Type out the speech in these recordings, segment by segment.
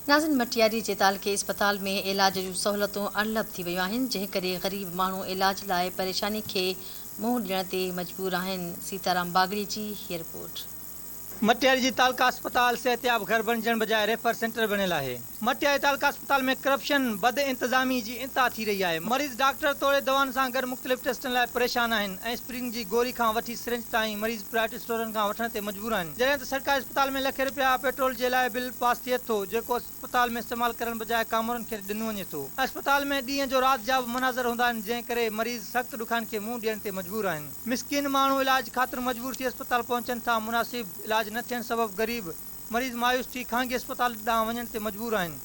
नाज़िन मटियारी जे तालुके इस्पताल में इलाज जूं सहूलियतूं अणलभ थी वियूं आहिनि, जंहिं करे ग़रीब माण्हू इलाज लाइ परेशानी खे मुंहुं ॾियण ते मजबूर आहिनि। सीताराम बागड़ी जी हीअ रिपोर्ट। मटियारी जी तालुका अस्पताल सेहतियाब घर बणजण बजाय रेफर सेंटर बणियल आहे। मटियारी तालुका अस्पताल में करप्शन बद इंतजामी जी इंतहा थी रही आहे। मरीज़ डॉक्टर तोड़े दवाउनि सां गॾु मुख़्तलिफ़ टेस्टनि लाइ परेशान आहिनि ऐं स्प्रिंग जी गोरी खां वठी सिरिंज ताईं मरीज़ प्राइवेट स्टोरनि खां वठण ते मजबूर आहिनि। जॾहिं त सरकारी अस्पताल में लखे रुपया पेट्रोल जे लाइ बिल पास थिए थो, जेको अस्पताल में इस्तेमाल करण बजाय कामरनि खे ॾिनो वञे थो। अस्पताल में ॾींहं जो राति जा मनाज़र हूंदा आहिनि, जंहिं करे मरीज़ सख़्त ॾुखियाईनि खे मुंहुं ॾियण ते मजबूर आहिनि। मिसकिन माण्हू इलाज ख़ातिर मजबूर थी अस्पताल पहुचनि था। मुनासिब इलाज न थियण सबबि गरीब मरीज़ मायूस थी खांगी अस्पताल ॾांहुं वञण ते मजबूर आहिनि।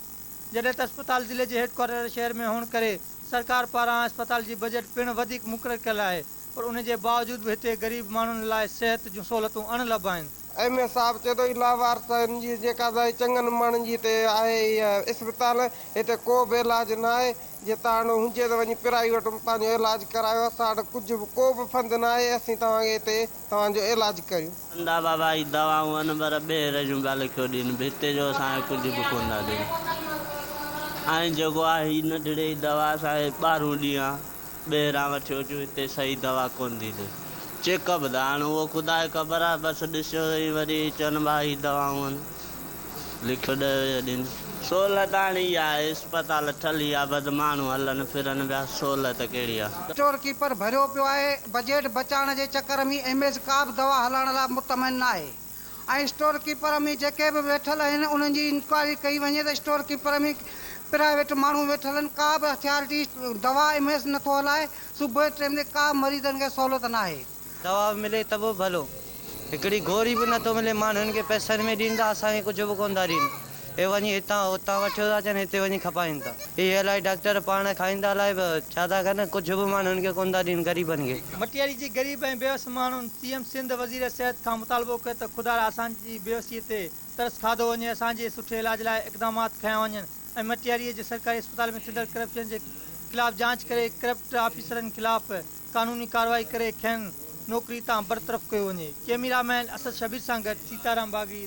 जॾहिं त अस्पताल ज़िले जे हेडक्वार्टर शहर में हुअण करे सरकार पारां अस्पताल जी बजट पिणु वधीक मुक़ररु कयल आहे, पर उन जे बावजूद बि हिते ग़रीब माण्हुनि लाइ सिहत जूं सहूलियतूं अणलभ आहिनि। एम एस साहब चए थो लावारसनि जी जेका चङनि माण्हुनि जी हिते आहे इहा इस्पताल, हिते को बि इलाज न आहे। जे तव्हां हुजे त वञी प्राइवेट पंहिंजो इलाज करायो, असां वटि कुझु बि को बि फंड न आहे, असीं तव्हांखे हिते तव्हांजो इलाज करियूं। कंदा बाबा जी दवाऊं आहिनि पर ॿाहिरि जूं ॻाल्हि कयो ॾियनि, हिते जो असांखे कुझु बि कोन था ॾियनि। ऐं जेको आहे हीअ नंढिड़े दवा असांखे 12 ॾींहं ॿाहिरां वठी अचूं, हिते सही दवा कोन थी थिए। चेकअप त हाणे उहो ख़ुदा खे ख़बर आहे, बसि ॾिसो वरी चवनि भाई दवाऊं आहिनि लिखियो ॾियनि। सहूलियत हाणे इहा आहे, इस्पताल ठली आहे, बसि माण्हू हलनि फिरनि पिया, सहूलियत कहिड़ी आहे। स्टोर कीपर भरियो पियो आहे, बजट बचाइण जे चकर में एमएस का बि दवा हलाइण लाइ मुतमिन न आहे। ऐं स्टोर कीपर में जेके बि वेठल आहिनि उन्हनि जी इंक्वायरी कई वञे त स्टोर कीपर में प्राइवेट माण्हू वेठल आहिनि, का बि अथॉरिटी दवा एमएस नथो हलाए। सुबुह टाइम ते का मरीज़नि खे सहूलियत न आहे। दवा मिले त पोइ भलो, हिकिड़ी गोरी बि नथो मिले। माण्हुनि खे पैसनि में ॾींदा, असांखे कुझु बि कोन था ॾियनि। हे वञी हितां हुतां वठियो था अचनि, हिते वञी खपाइनि था। इहे अलाए डॉक्टर पाण खाईंदा अलाए छा था कनि, कुझु बि माण्हुनि खे कोन था ॾियनि ग़रीबनि खे। मटियारी जी ग़रीब ऐं बेवस माण्हुनि सीएम सिंध वज़ीर सिहत खां मुतालबो कयो त ख़ुदा असांजी बेवसीअ ते तरस खाधो वञे, असांजे सुठे इलाज लाइ इक़दामात खयां वञनि ऐं मटियारीअ जे सरकारी अस्पताल में थींदड़ करप्शन जे ख़िलाफ़ जांच करे करप्ट ऑफिसरनि ख़िलाफ़ कानूनी कार्रवाई करे खेनि नौकरी तां बरतरफ़ कयो वञे। कैमरामैन असद शबीर सां गॾु सीताराम बागड़ी।